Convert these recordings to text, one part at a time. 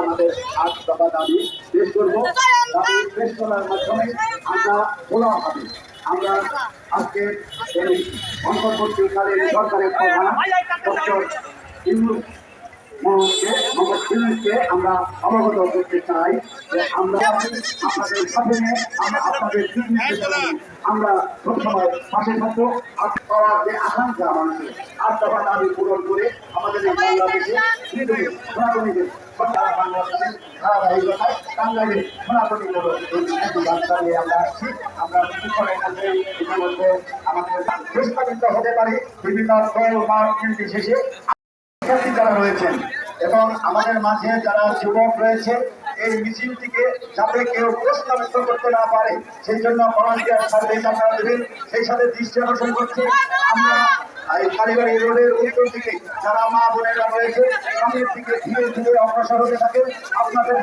আমাদের 8 দফা দাবি পেশ করবো। দাবি পেশ করার মাধ্যমে আমরা বলা হবে আমরা আজকে এই অন্তর্বর্তীকালীন সরকারের প্রধান ডক্টর মোহাম্মদ আমরা অবগত করতে চাই যে আমরা আপনাদের সাথে আপনাদের আমরা সবসময় পাশে থাকবো। পাওয়ার যে আকাঙ্ক্ষা মানুষের 8 দফা দাবি পূরণ করে আমাদের এই বাংলাদেশে সনাতনীদের বাংলাদেশের ধারাবাহিকতায় টাঙ্গাইলে সনাতনী রাস্তা নিয়ে আমরা আসছি। আমরা ইতিমধ্যে আমাদের প্রস্তাবিত হতে পারে বিভিন্ন দল মাঠ নির্বিশেষে যারা রয়েছেন এবং আমাদের মাঝে যারা যুবক রয়েছে এই মিছিলটিকে যাতে কেউ প্রশ্নবিদ্ধ করতে না পারে সেই জন্য ভলান্টিয়ার সার্ভিস আপনারা দেবেন। সেই সাথে দৃষ্টি আকর্ষণ করছি আমরা এই কালীবাড়ি রোডের উত্তর দিকে যারা মা বোনেরা রয়েছে সামনের দিকে ধীরে ধীরে অগ্রসর হতে থাকেন। আপনাদের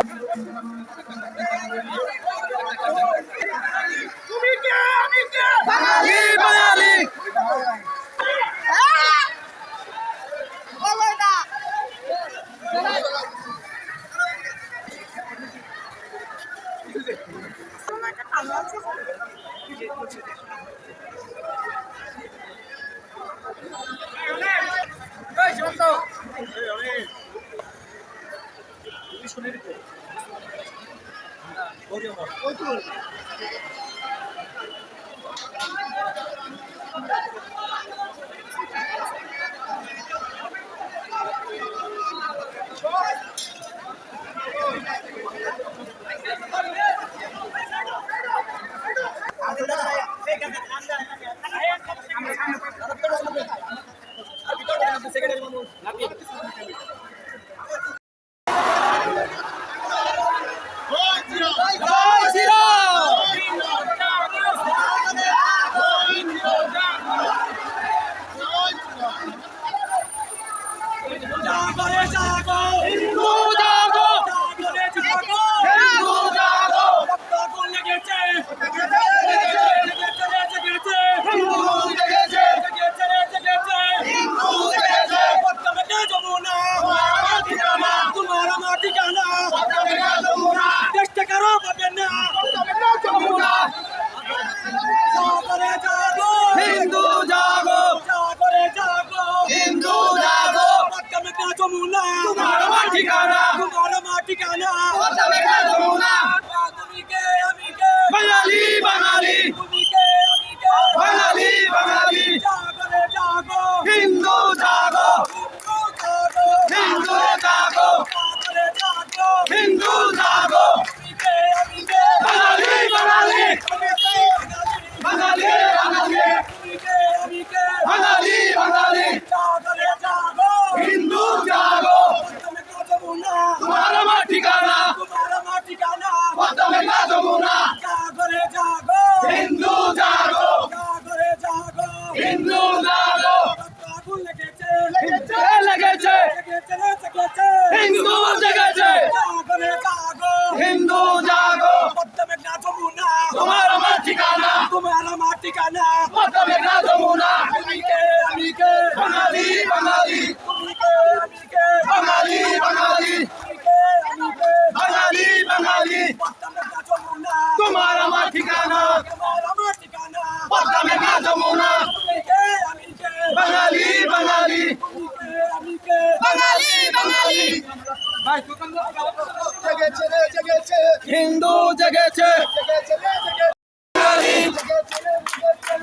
হিন্দু জেগেছে,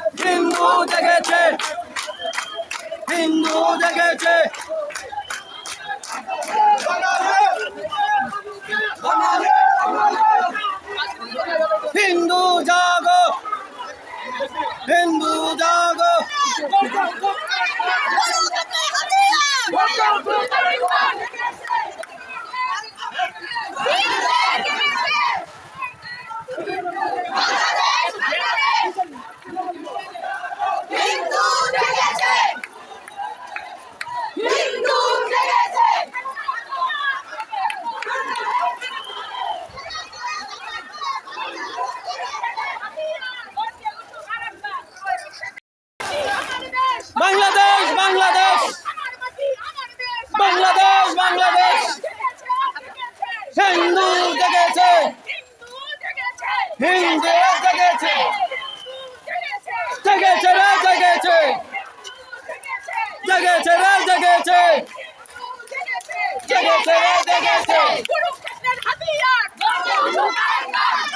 হিন্দু জেগেছে, হিন্দু জেগেছে, হিন্দু জাগো, হিন্দু জাগো, জেগেছে হিন্দু হিন্দু জেগেছে জেগেছে রে জেগেছে জেগেছে রে জেগেছে জেগেছে রে জেগেছে কুরুক্ষেত্রের হাতিয়ার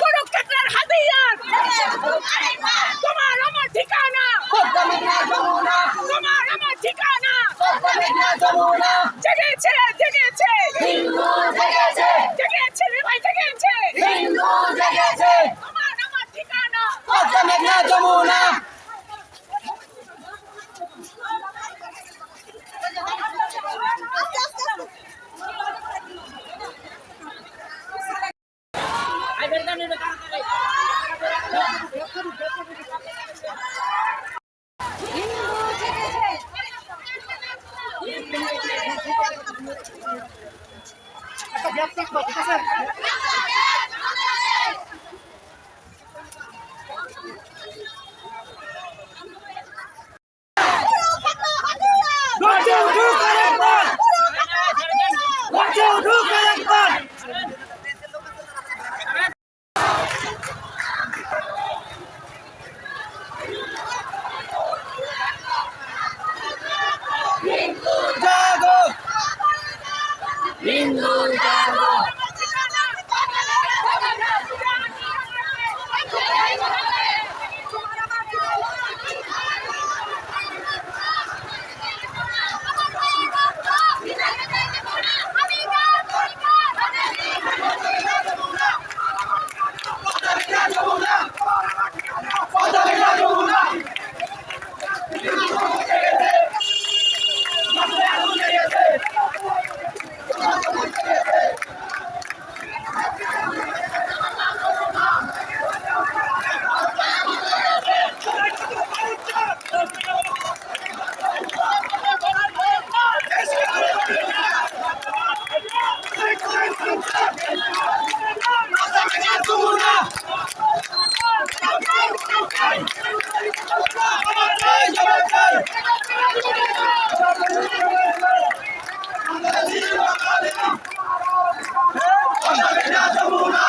কুরুক্ষেত্রের হাতিয়ার তোমার আমার ঠিকানা পদ্মা মেঘনা যমুনা তোমার আমার ঠিকানা পদ্মা মেঘনা যমুনা জেগেছে জেগেছে হিন্দু জেগেছে জেগেছে রে ভাই জেগেছে হিন্দু জেগেছে তোমার আমার ঠিকানা পদ্মা মেঘনা যমুনা গর্জে উঠুক আরেকবার গর্জে উঠুক আরেকবার জাগো হিন্দু জাগো পদ্মা মেঘনা যমুনা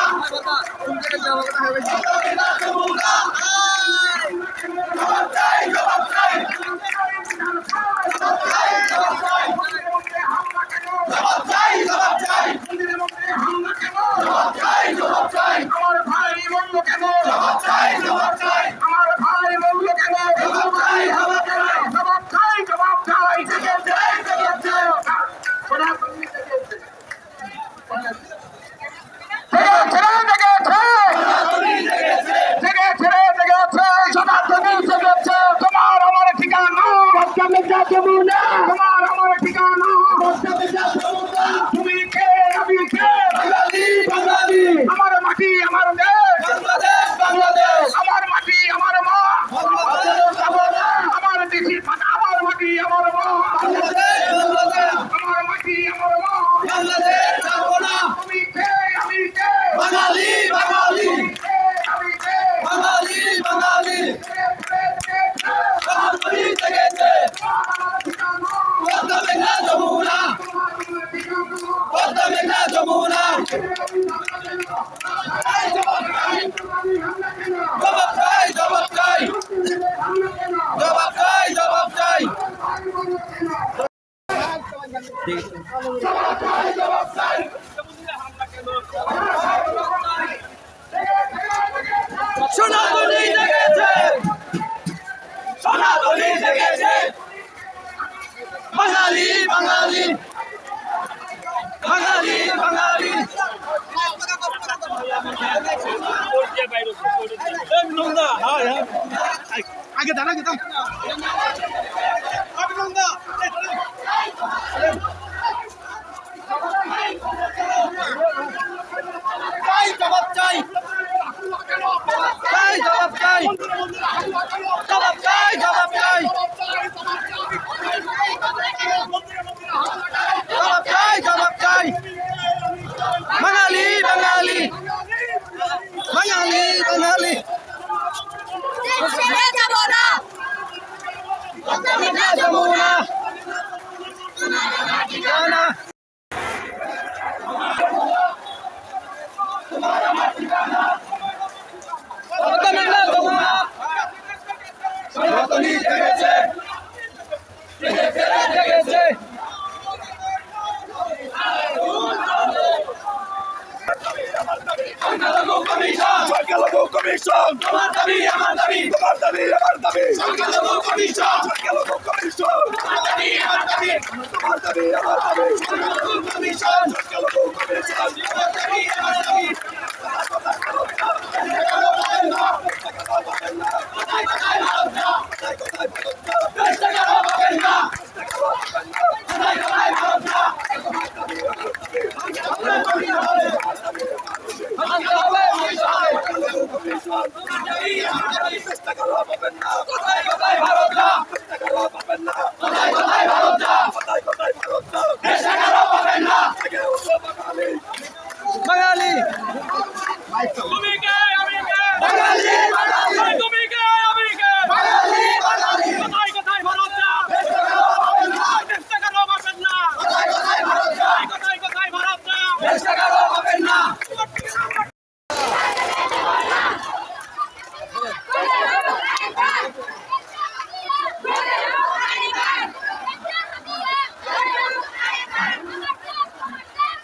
আমার ভাই বললো কেন আমার ভাই বললো কেন জবাব চাই জেগেছে তোমার আমার ঠিকানা তোমার আমার ঠিকানা তুমি কে আমি কে বাঙালি আমার মাটি আমার দেশ বাংলাদেশ বাংলাদেশ আমার মাটি আমার মা আমার দেশি আমার মাটি আমার মা আমার মাটি আমার মা বাংলাদেশ যাবো না তুমি কে আমি কে বাঙালি বাঙালি কে আমি কে বাঙালি বাঙালি বাঙালি জেগেছে পদ্মা মেঘনা যমুনা পদ্মা মেঘনা যমুনা জবাব চাই জবাব চাই জবাব চাই জবাব চাই সোনাতলি জেগেছে সোনাতলি জেগেছে বাঙালি বাঙালি বাঙালি বাঙালি আগে দাঁড়া গেতাম চাই জবাব চাই চাই জবাব চাই জবাব চাই জবাব চাই জবাব চাই জবাব চাই বাঙালি বাঙালি বাঙালি বাঙালি ছেড়ে যাব না কমিশন তোমার দাবি আমার দাবি তোমার দাবি আমার দাবি সংখ্যালঘু কমিশন সংখ্যালঘু কমিশন তোমার দাবি আমার দাবি তোমার দাবি আমার দাবি সংখ্যালঘু কমিশন সংখ্যালঘু কমিশন তোমার দাবি আমার দাবি বাঙালি তুমি কে আমি কে বাঙালি বাঙালি তুমি কে আমি কে বাঙালি বাঙালি কোথায় কোথায় ভারত যা চেষ্টা করো পাবেন না কোথায় কোথায় ভারত যা কোথায় কোথায় ভারত যা চেষ্টা করো পাবেন না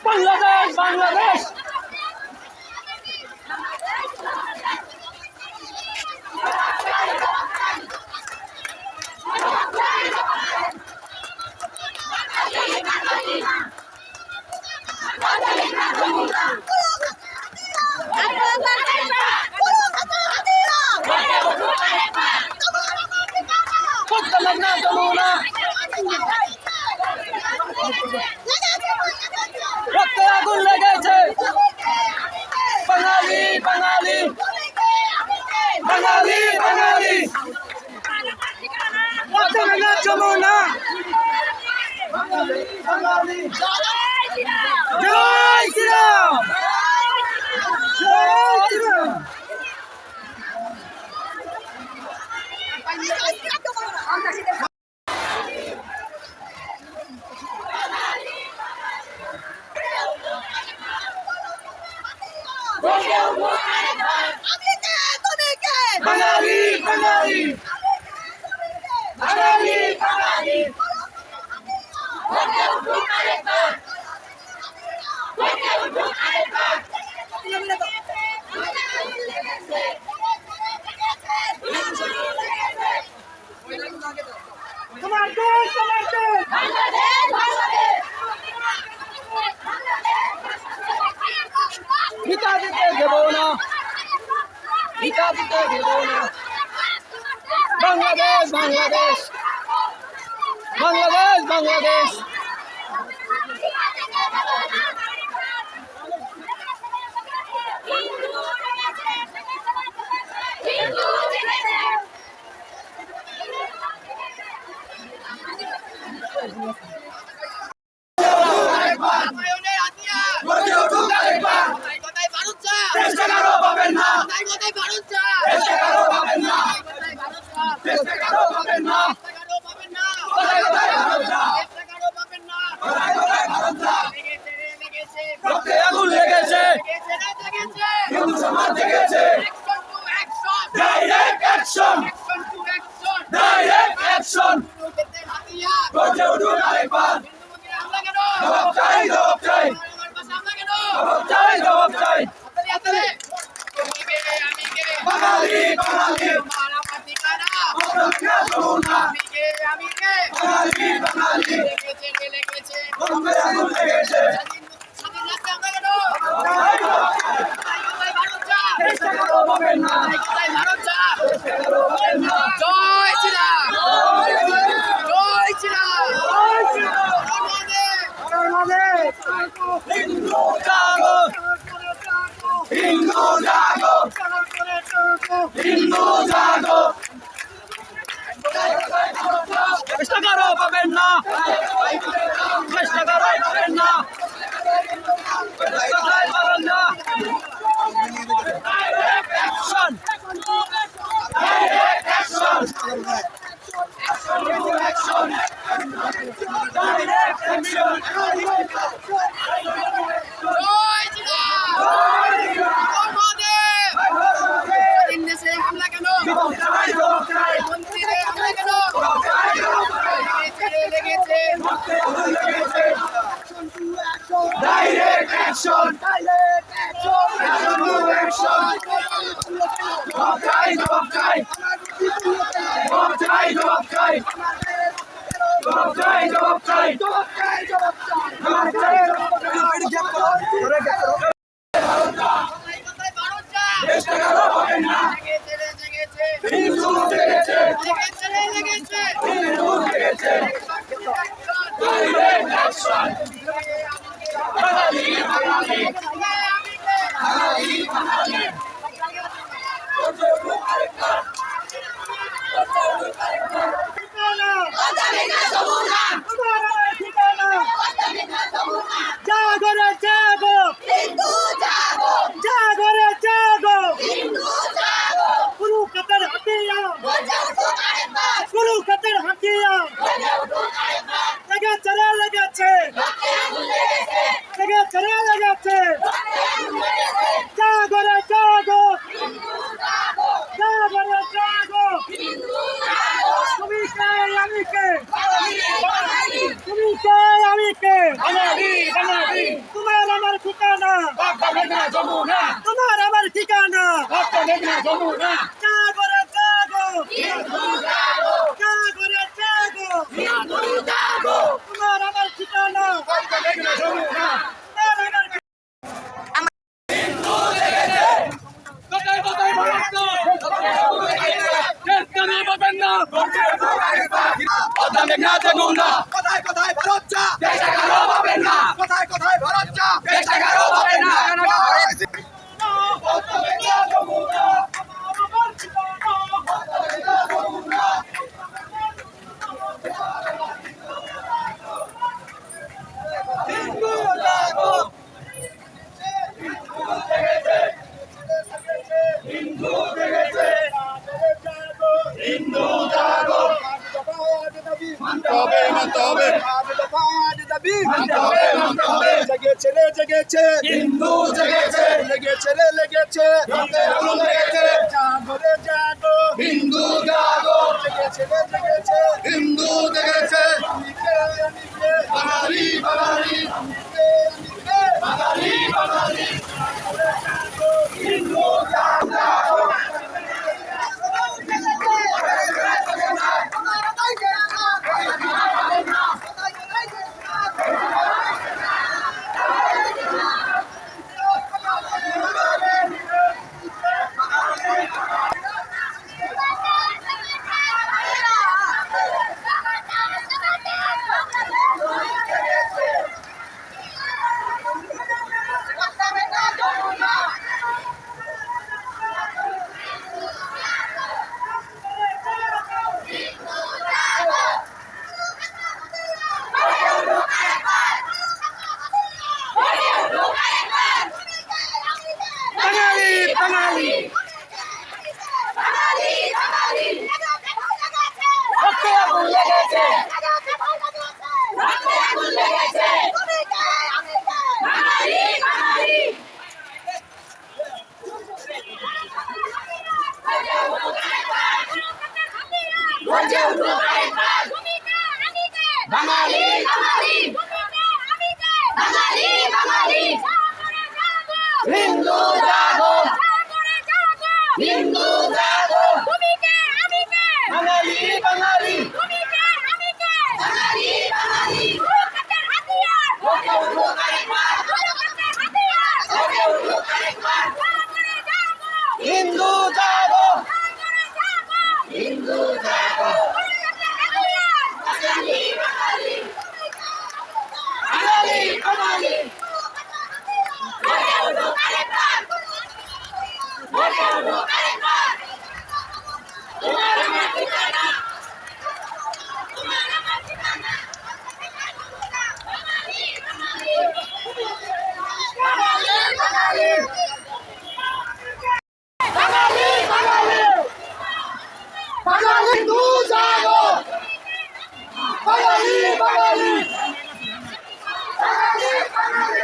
বাংলাদেশ বাংলাদেশ না যমুনা রক্তে আগুন লেগেছে বাঙালি বাঙালি বাঙালি বাঙালি রক্তে না যমুনা বাঙালি বাঙালি জয় শ্রীরাম জয় শ্রীরাম বাঙালি বাঙালি বাঙালি বাঙালি তোমার দেশ তোমার দেশ ভিতা দিতে দেব না ভিতা দিতে দেব না বাংলাদেশ বাংলাদেশ বাংলাদেশ বাংলাদেশ গর্জে উঠুক আরেকবার চেষ্টা করো পাবেন না চেষ্টা করো পাবেন না চেষ্টা করো পাবেন না কোথায় কোথায় ভারত যা কোথায় কোথায় ভারত যা রক্তে আগুন লেগেছে হিন্দু সমাজ জেগেছে ডাইরেক্ট অ্যাকশন ডাইরেক্ট অ্যাকশন গর্জে উঠুক আরেকবার জবাব চাই জবাব চাই জবাব চাই জবাব চাই বাঙালি বাঙালি অপ্রজ্ঞা যমুনা বাঙালি বাঙালি রক্তে আগুন লেগেছে চেষ্টা করো পাবেন না চেষ্টা করো পাবেন না জয় শ্রীরাম জয় শ্রীরাম হিন্দু জাগো হিন্দু জাগো হিন্দু জাগো চেষ্টা করো পাবেন না চেষ্টা করো পাবেন না কোথায় পাবেন না direct action direct action direct action জয় শ্রীরাম স্বাধীন দেশে হামলা কেন মন্দিরে হামলা কেন লেগেছে ডাইরেক্ট অ্যাকশন চাই জবাব চাই জবাব চাই জবাব চাই জবাব চাই জবাব চাই জবাব চাই কোথায় ভারত চাই? দেশ টাকারও পাবেন না লেগেছে রে, লেগেছে। হিন্দু লেগেছে লেগেছে রে, লেগেছে। হিন্দু লেগেছে Direct অ্যাকশন বাঙালি বাঙালি বাঙালি বাঙালি জাগরে জাগো জাগরে জাগো কুরুক্ষেত্রের হাতিয়ার কুরুক্ষেত্রের হাতিয়ার লেগেছে রে লেগেছে লেগেছে রে লেগেছে জাগরে জাগো জাগরে জাগো তুমি কে আমি কে তুমি কে আমি কে বাঙালি বাঙালি তোমার আমার ঠিকানা বাপ্পা মেঘনা যমুনা তোমার আমার ঠিকানা বাপ্পা মেঘনা যমুনা জাগরে জাগো জাগরে জাগো তোমার আমার ঠিকানা বাপ্পা মেঘনা যমুনা তোমার আমার কোথায় কোথায় ভারত না দেশ কেন পাবেন না বাপ্পা মেঘনা যমুনা কোথায় কোথায় ভারত চা দেশ টাকারও পাবেন না কোথায় কোথায় ভারত চা দেশ টাকারও পাবেন না জেগেছে রে জেগেছে হিন্দু জেগেছে লেগেছে রে লেগেছে আগুন লেগেছে জাগো রে জাগো হিন্দু জাগো জেগেছে রে জেগেছে হিন্দু জেগেছে আমিকে আমিকে বাঙালি বাঙালি আমিকে বাঙালি বাঙালি হিন্দু বাঙালি বাঙালি রক্তে আগুন লেগেছে রক্তে আগুন লেগেছে বাঙালি বাঙালি গর্জে উঠো আরেকবার বাঙালি বাঙালি বাঙালি বাঙালি হিন্দু জাগো হিন্দু জাগো বাঙালি বাঙালি বাঙালি বাঙালি গর্জে উঠো আরেকবার গর্জে উঠো আরেকবার হিন্দু জাগো হিন্দু জাগো বাঙালি বাঙালি বাঙালি বাঙালি গর্জে উঠো আরেকবার গর্জে উঠো আরেকবার তোমার আমার ঠিকানা তোমার আমার ঠিকানা বাঙালি বাঙালি বাঙালি বাঙালি বাঙালি বাঙালি বাঙালি হিন্দু জাগো বাঙালি বাঙালি বাঙালি বাঙালি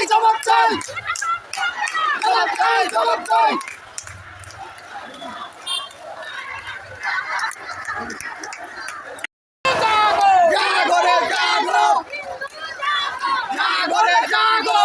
চাই জবাব চাই জবাব চাই জবাব চাই জাগো রে জাগো জাগো রে জাগো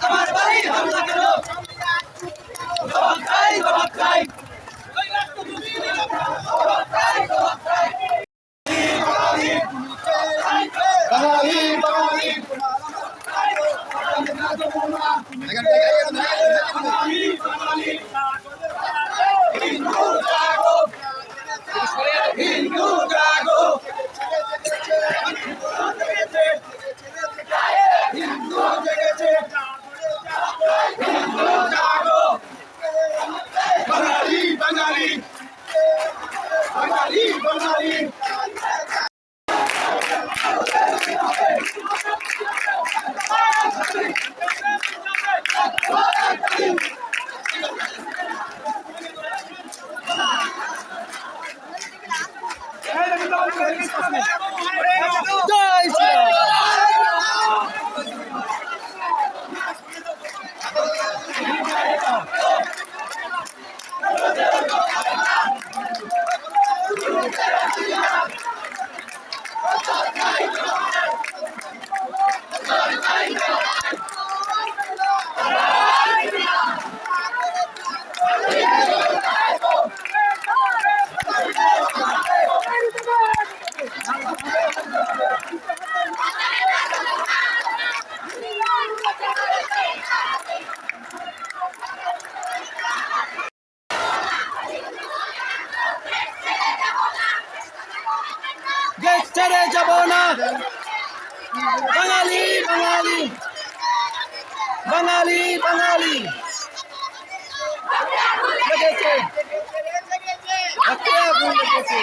আমার বাড়ি হামলা কেন জবাব চাই জবাব চাই বাঙালি বাঙালি হিন্দু জাগো হিন্দু জেগেছে হিন্দু জাগো বাঙালি বাঙালি বাঙালি বাঙালি জয় শ্রীরাম দেশ ছেড়ে যাব না বাঙালি বাঙালি বাঙালি বাঙালি লেগেছে হাতে আগুন লেগেছে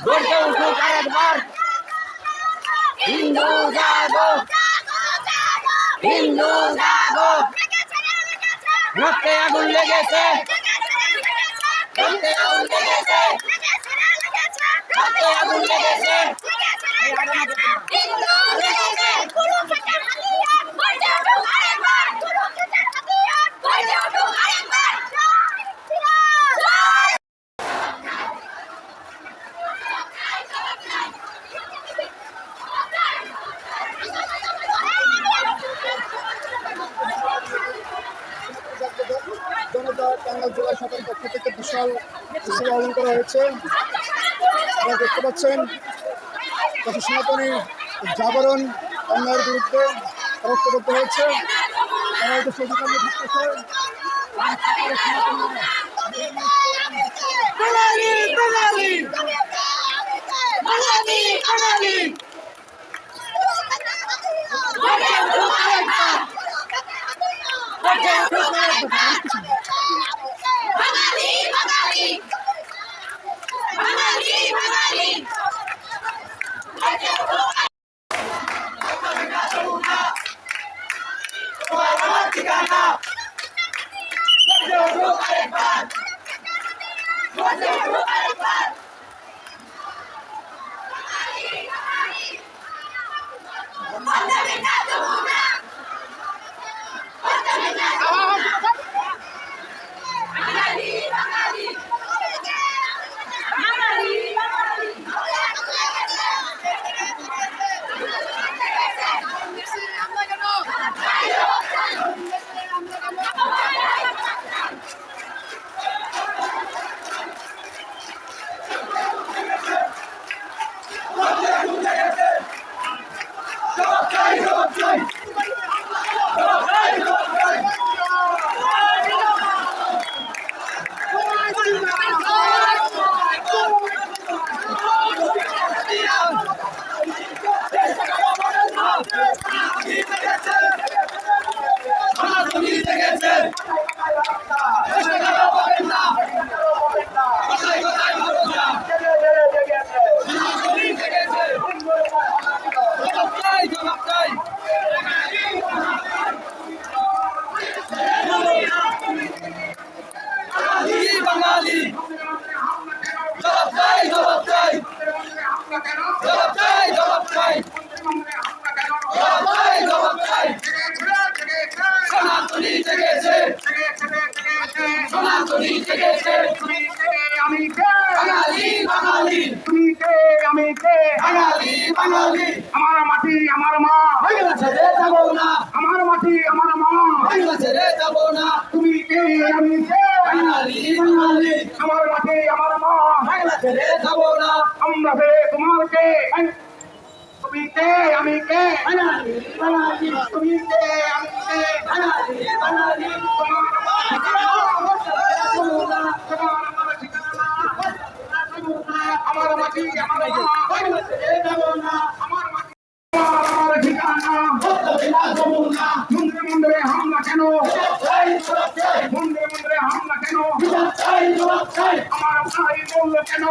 গর্জে উঠুক আরেকবার হিন্দু জাগো হিন্দু জাগো রক্তে আগুন লেগেছে রক্তে আগুন লেগেছে রক্তে আগুন লেগেছে জনতা টাঙ্গাইল জেলা শাখার পক্ষ থেকে বিশাল মিছিল আয়োজন করা হয়েছে। আপনারা দেখতে পাচ্ছেন কত সনাতনী জাগরণ অন্যায়ের বিরুদ্ধে ঐক্যবদ্ধ হয়েছে। তারা এটা সেদিকে থাকতেছে বাঙালি বাঙালি বাঙালি বাঙালি জবাব চাই জবাব চাই জবাব চাই জবাব চাই বাঙালি জবাব চাই জবাব চাই জবাব চাই জবাব চাই জবাব চাই জবাব চাই সনাতনী জেগেছে সনাতনী জেগেছে বাঙালি বাঙালি আমি কে বাঙালি বাঙালি আমার মাটি আমার মা ছেড়ে যাবো না আমার মাটি আমার মা ছেড়ে যাবো না তুমি কে আমি কে বাঙালি বাঙালি আমার মাটি আমার মা ছেড়ে যাবো না আমরা কে তোমার কে তুমি কে আমি কে বাঙালি বাঙালি তুমি কে আমি কে বাঙালি বাঙালি আমার মাটি আমার মা ছেড়ে যাবো না আমার মাটি আমার ঠিকানা যমুনা মন্দিরে মন্দিরে হামলা কেন চাই জবাব চাই মন্দিরে মন্দিরে হামলা কেন চাই জবাব চাই আমার ভাই বললো কেন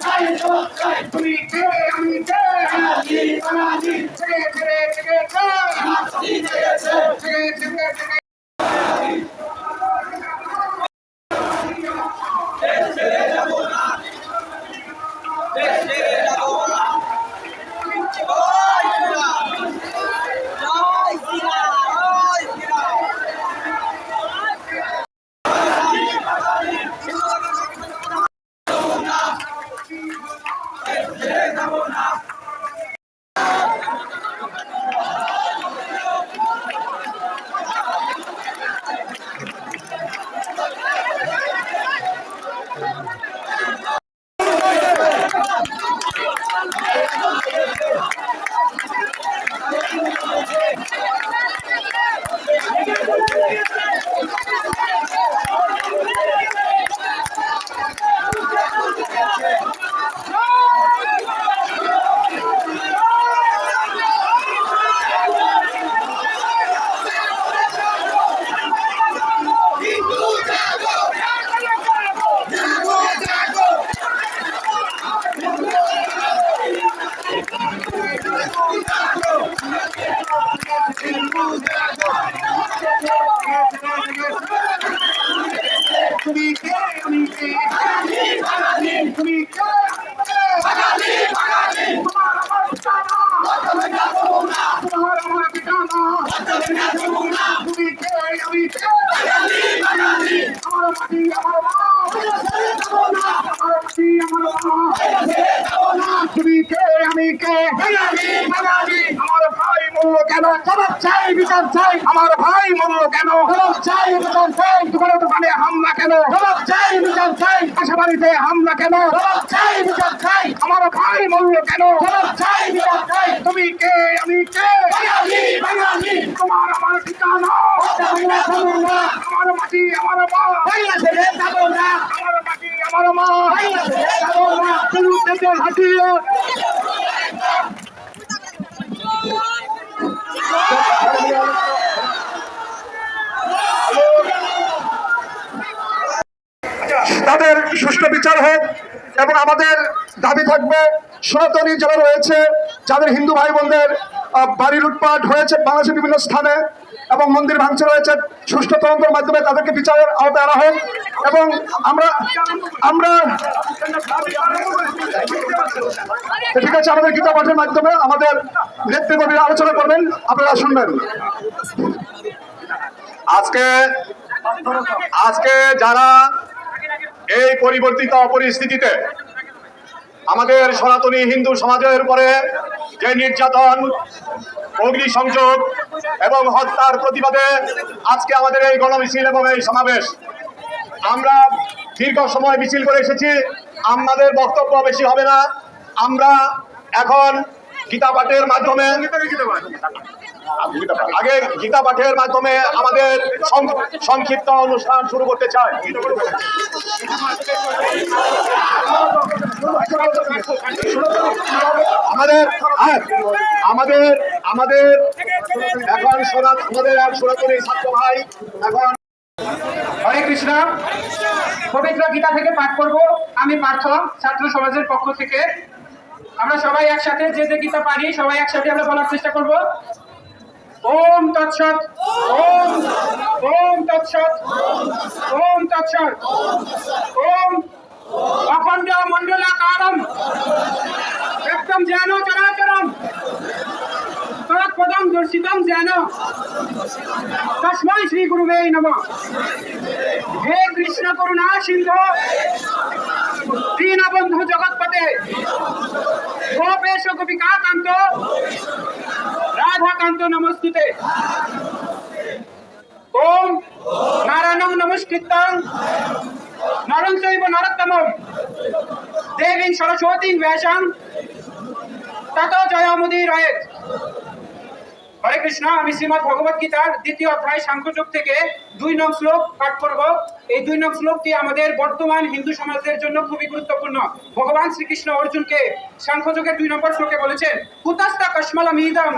চাই জবাব চাই তুমি কে আমি কে বাঙালি বাঙালি ছেড়ে ছেড়ে ছেড়ে সনাতনী জেগেছে ছেড়ে ছেড়ে ছেড়ে ছেড়ে যাবো না ছেড়ে যাবো না তুমি কে আমি কে তুমি কে বাঙালি বাঙালি তোমার আমার ঠিকানা তোমার আমার ঠিকানা তুমি কে আমি কে বাঙালি আমার মাটি আমার মা আমার মাটি আমার মা তুমি কে আমি কে আমার ভাই মূল্য কেন জবাব চাই বিচার চাই আমার ভাই মূল্য কেন জবাব চাই বিচার চাই দোকানে দোকানে হামলা কেন জবাব চাই বিচার চাই পাশা বাড়িতে হামলা কেন জবাব চাই বিচার চাই আমার ভাই মূল্য কেন জবাব চাই বিচার চাই তুমি কে আমি কে বাঙালি তোমার আমার ঠিকানা আমার মাটি আমার মা ছেড়ে যাবো না আমার মাটি আমার মা তেল হাঁটিয়ে তাদের সুষ্ঠু বিচার হোক এবং আমাদের দাবি থাকবে সনাতনী যারা রয়েছে যাদের হিন্দু ভাই বোনদের বাড়ি লুটপাট হয়েছে বাংলাদেশের বিভিন্ন স্থানে এবং মন্দির ভাঙচুর হয়েছে সুষ্ঠু তদন্তের মাধ্যমে তাদেরকে বিচারের আওতায় আনা হোক এবং আমরা আমরা ঠিক আছে আমাদের গীতা পাঠের মাধ্যমে আমাদের নেতৃবৃন্দরা আলোচনা করবেন, আপনারা শুনবেন। আজকে যারা এই পরিবর্তিত পরিস্থিতিতে আমাদের সনাতনী হিন্দু সমাজের উপরে যে নির্যাতন, অগ্নিসংযোগ এবং হত্যার প্রতিবাদে আজকে আমাদের এই গণমিছিল এবং এই সমাবেশ, আমরা দীর্ঘ সময় মিছিল করে এসেছি। আমাদের বক্তব্য বেশি হবে না। আমরা এখন গীতা পাঠের মাধ্যমে আগে গীতা পাঠের মাধ্যমে আমাদের সংক্ষিপ্ত অনুষ্ঠান শুরু করতে চাই। আমাদের আমাদের আমাদের এখন আমাদের এক সনাতনী ছাত্র ভাই এখন হরে কৃষ্ণ। পবিত্র গীতা থেকে পাঠ করব। আমি পার্থ, ছাত্র সমাজের পক্ষ থেকে। আমরা সবাই একসাথে যে যে গীতা পারি সবাই একসাথে আমরা বলার চেষ্টা করব। ওম তৎসৎ, ওম ওম তৎসৎ, ওম তৎসৎ, ওম অখণ্ড মণ্ডলাকারম একদম জ্ঞান চরাচরম তৎপদং দর্শিতং জ্ঞান তস্मै শ্রী গুরুবে নমঃ। হে কৃষ্ণ করুণা সিন্ধু দীনবন্ধু জগৎপতে গোপেশ গোপিকা কান্ত রাধাকান্ত নমস্তুতে। ওম নারায়ণং নমস্কৃত্যং নরং চৈব নরোত্তমং দেবীং সরস্বতীং ব্যাসং ততো জয়মুদীরয়েৎ। হরে কৃষ্ণ। আমি শ্রীমদ্ ভগবত গীতার ২য় অধ্যায় সাংখ্যযোগ থেকে ২ নং শ্লোক পাঠ করব। এই ২ নং শ্লোকটি আমাদের বর্তমান হিন্দু সমাজের জন্য খুবই গুরুত্বপূর্ণ। ভগবান শ্রীকৃষ্ণ অর্জুনকে সাংখ্যযোগের ২ নম্বর শ্লোকে বলেছেন, কুতস্থা কস্মলমিদম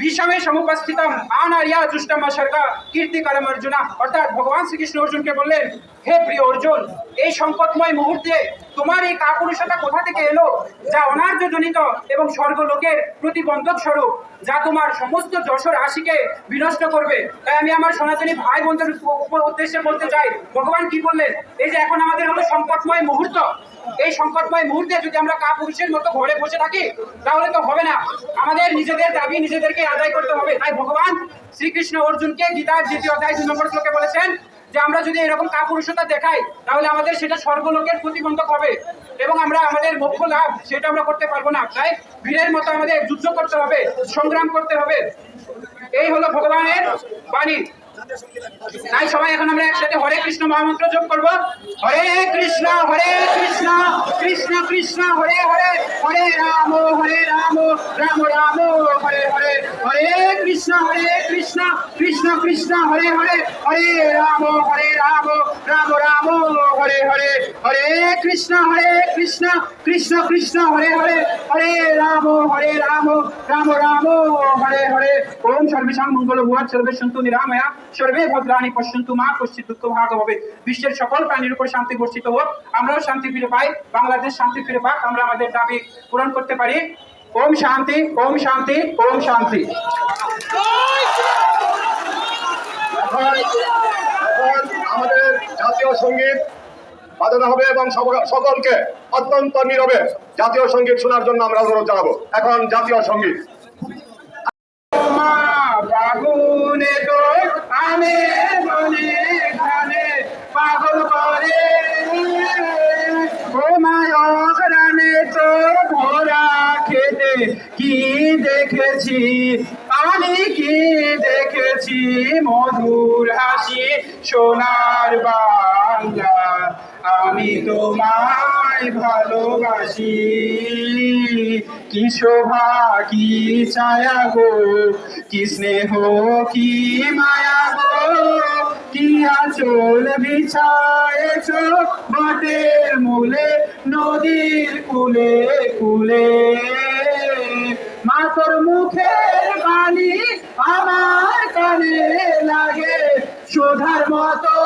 বিষমে সমুপস্থিতম আনার্যা দুষ্টম সর্গা কীর্তিকরম অর্জুনা। অর্থাৎ ভগবান শ্রীকৃষ্ণ অর্জুনকে বললেন, হে প্রিয় অর্জুন, এই সংকটময় মুহূর্তে তোমার এই কাপুরুষতা কোথা থেকে এলো, যা অনার্যজনিত এবং স্বর্গলোকের প্রতিবন্ধক স্বরূপ, যা তোমার সমস্ত যশোর রাশিকে বিনষ্ট করবে। তাই আমি আমার সনাতনী ভাই বোনদের উদ্দেশ্যে বলতে চাই, ভগবান কি বললেন, এই যে এখন আমাদের হলো সংকটময় মুহূর্ত, এই সংকটময় মুহূর্তে যদি আমরা কাপুরুষের মতো ঘরে বসে থাকি তাহলে তো হবে না। আমাদের নিজেদের দাবি নিজেদেরকে আদায় করতে হবে। তাই ভগবান শ্রীকৃষ্ণ অর্জুনকে গীতার ২য় অধ্যায় ২ নম্বর শ্লোকে বলেছেন যে আমরা যদি এরকম কাপুরুষতা দেখাই তাহলে আমাদের সেটা স্বর্গলোকের প্রতিবন্ধক হবে এবং আমরা আমাদের মোক্ষ লাভ সেটা আমরা করতে পারবো না। তাই বীরের মতো আমাদের যুদ্ধ করতে হবে, সংগ্রাম করতে হবে। এই হলো ভগবানের বাণী। তাই সবাই এখন আমরা একসাথে হরে কৃষ্ণ মহামন্ত্র জপ করব। হরে কৃষ্ণ কৃষ্ণ কৃষ্ণ হরে হরে, হরে রাম রাম রাম হরে হরে, হরে কৃষ্ণ কৃষ্ণ কৃষ্ণ হরে হরে, হরে রাম রাম রাম হরে হরে, হরে কৃষ্ণ কৃষ্ণ কৃষ্ণ হরে হরে, হরে রাম রাম রাম হরে হরে। ওম সর্বেষাং মঙ্গল ভুয়াৎ সর্বে সন্তু নিরাময়া সর্বে ভদ্রাণি পশ্যন্তু মা কশ্চিৎ দুঃখ ভাগ হবে। বিশ্বের সকল প্রাণীর উপর শান্তি বর্ষিত হোক, আমরাও শান্তি ফিরে পাই, বাংলাদেশ শান্তি ফিরে পাক, আমরা আমাদের দাবি পূরণ করতে পারি। ওম শান্তি, ওম শান্তি, ওম শান্তি। এখন আমাদের জাতীয় সঙ্গীত বাজানো হবে এবং সকলকে অত্যন্ত নীরবে জাতীয় সঙ্গীত শোনার জন্য আমরা অনুরোধ জানাবো। এখন জাতীয় সঙ্গীত। ফাগুনে তোর আনে মনে খানে পাগল করে, ও মায়ক রানে তোর ভরা খেতে কি দেখেছি আমি, কি দেখেছি মধুর হাসি সোনার বাংলা, আমি তোমায় ভালোবাসি। কি শোভা কি ছায়া গো, কি স্নেহ কি মায়া গো, কি আঁচল বিছায়েছ বটের মূলে নদীর কূলে কূলে, মা তোর মুখের বাণী আমার কানে লাগে সুধার মতো,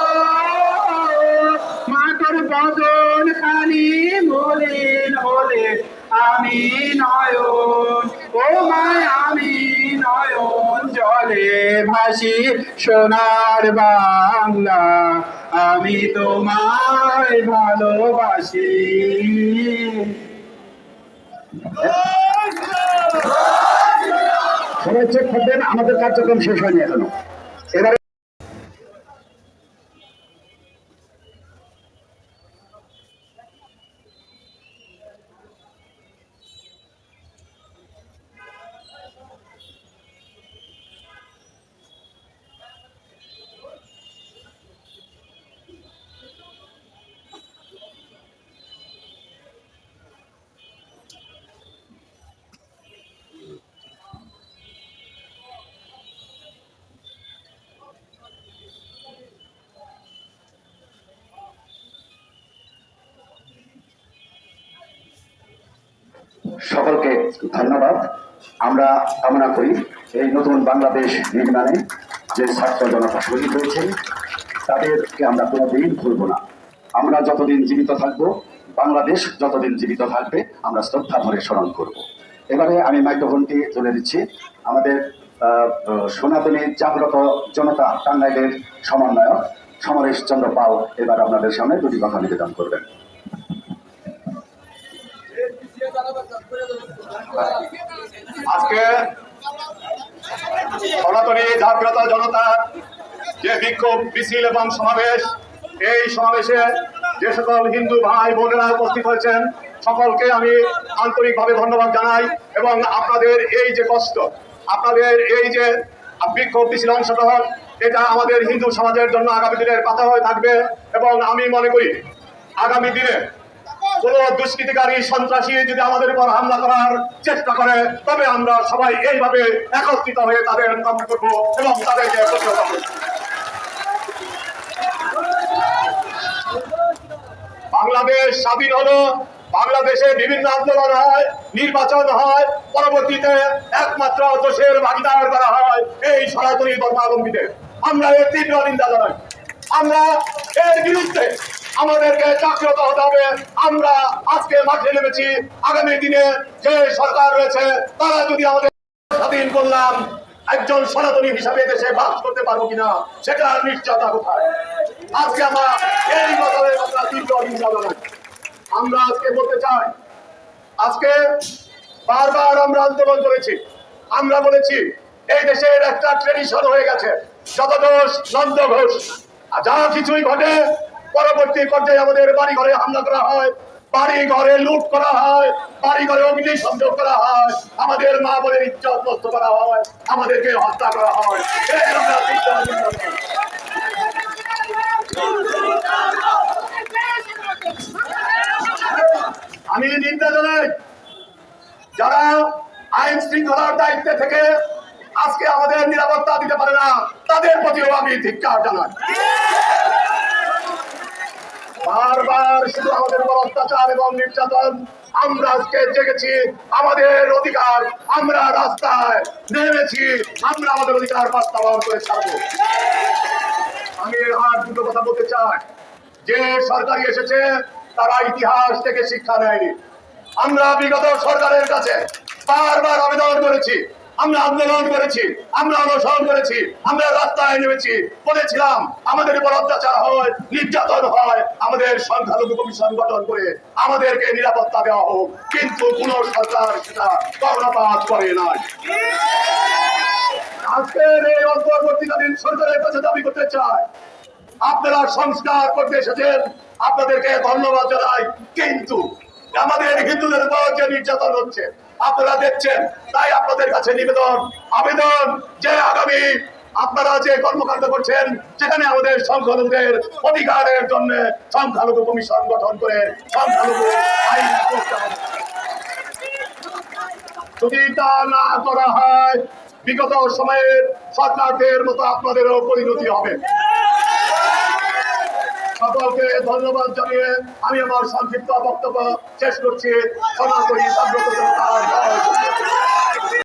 মা তোর বদন খানি মলিন হলে আমি নয়ন, ও মায় আমি নয়ন জলে ভাসি সোনার বাংলা, আমি তোমায় ভালোবাসি। সবাই চেক করবেন, আমাদের কার্যক্রম শেষ হয়নি এখনো। এবারে সকলকে ধন্যবাদ। আমরা কামনা করি এই নতুন বাংলাদেশ নির্মাণে যে ছাত্র জনতা শহীদ হয়েছেন তাদেরকে আমরা কোনোদিন ভুলব না। আমরা যতদিন জীবিত থাকব, বাংলাদেশ যতদিন জীবিত থাকবে, আমরা শ্রদ্ধা ভরে স্মরণ করব। এবারে আমি মাইক্রোফোনটি তুলে দিচ্ছি আমাদের সনাতনী জাগ্রত জনতা টাঙ্গাইলের সমন্বয়ক সমরেশ চন্দ্র পাল এবার আপনাদের সামনে দুটি কথা নিবেদন করবেন। আজকে সনাতনী জাগ্রত জনতা যে বিক্ষোভ মিছিল এবং সমাবেশ, এই সমাবেশে যে সকল হিন্দু ভাই বোনেরা উপস্থিত হয়েছেন সকলকে আমি আন্তরিকভাবে ধন্যবাদ জানাই। এবং আপনাদের এই যে কষ্ট, আপনাদের এই যে বিক্ষোভ মিছিল অংশগ্রহণ, এটা আমাদের হিন্দু সমাজের জন্য আগামী দিনের পাতা হয়ে থাকবে। এবং আমি মনে করি আগামী দিনে কোন দুষ্কৃতিকারী সন্ত্রাসী যদি আমাদের উপর হামলা করার চেষ্টা করে, তবে আমরা সবাই এইভাবে একত্রিত হয়ে তাদের মোকাবিলা করবো এবং তাদেরকে প্রতিহত করব। বাংলাদেশ স্বাধীন হলো, বাংলাদেশে বিভিন্ন আন্দোলন হয়, নির্বাচন হয়, পরবর্তীতে একমাত্র দোষের ভাগিদার করা হয় এই সনাতনী ধর্মাবলম্বীদের। আমরা এর তীব্র নিন্দা জানাই। আমরা এর বিরুদ্ধে আমাদেরকে জাগ্রত হতে হবে। আমরা আজকে মাঠে নেমেছি, আগামী দিনে যে সরকার রয়েছে তারা যদি আমাদের স্বাধীন করলাম, একজন সনাতনী হিসাবে দেশে বাস করতে পারবো কিনা সেটা নিশ্চয়তা কোথায়। আজকে আমরা এই বছরে আমরা তীব্র নিন্দা জানাই। আমরা আজকে বলতে চাই, আজকে বারবার আমরা আন্দোলন করেছি, আমরা বলেছি এই দেশের একটা ট্রেডিশন হয়ে গেছে, যত দোষ নন্দ ঘোষ, যা কিছুই ঘটে পরবর্তী পর্যায়ে আমাদের বাড়ি ঘরে হামলা করা হয়, বাড়ি ঘরে লুট করা হয়, বাড়ি ঘরে অগ্নি সংযোগ করা হয়, আমাদের মা বোনের ইজ্জত নষ্ট করা হয়, আমাদেরকে হত্যা করা হয়। আমি নিন্দা জানাই যারা আইন শৃঙ্খলার দায়িত্বে থেকে আজকে আমাদের নিরাপত্তা দিতে পারে না, তাদের প্রতিও আমি ধিক্কার জানাই। বারবার শুধু আমাদের উপর অত্যাচার এবং নির্যাতন, আমরা আজকে জেগেছি, আমাদের অধিকার, আমরা রাস্তায় নেমেছি, আমরা আমাদের অধিকার বাস্তবায়ন করে ছাড়বো। আমি আর দুটো কথা বলতে চাই, যে সরকারি এসেছে তারা ইতিহাস থেকে শিক্ষা নেয়নি। আমরা বিগত সরকারের কাছে বারবার আবেদন করেছি, আমরা আন্দোলন করেছি, আমরা অনশন করেছি, আমরা রাস্তায় নেমেছি, বলেছিলাম আমাদের উপর অত্যাচার হয়, নির্যাতন হয়, আমাদের সংখ্যালঘু কমিশন গঠন করে আমাদেরকে নিরাপত্তা দেওয়া হোক, কিন্তু কোন সরকার সেটা কর্ণপাত করে নাই। আজকের এই অন্তর্বর্তীকালীন সরকারের কাছে দাবি করতে চাই, আপনারা সংস্কার করতে এসেছেন, আপনাদেরকে ধন্যবাদ জানাই, কিন্তু আমাদের হিন্দুদের উপর যে নির্যাতন হচ্ছে আপনারা দেখছেন, তাই আপনাদের কাছে নিবেদন আবেদন যে আগামী আপনারা যে কর্মকাণ্ড করছেন সেখানে আমাদের সংখ্যালঘুদের অধিকারের জন্য সংখ্যালঘু কমিশন গঠন করে সংখ্যালঘু আইন করতে হবে। যদি তা না করা হয়, বিগত সময়ের সরকারদের মতো আপনাদেরও পরিণতি হবে। সকলকে ধন্যবাদ জানিয়ে আমি আমার সংক্ষিপ্ত বক্তব্য শেষ করছি। সনাতনী জাগ্রত জনতার জয়।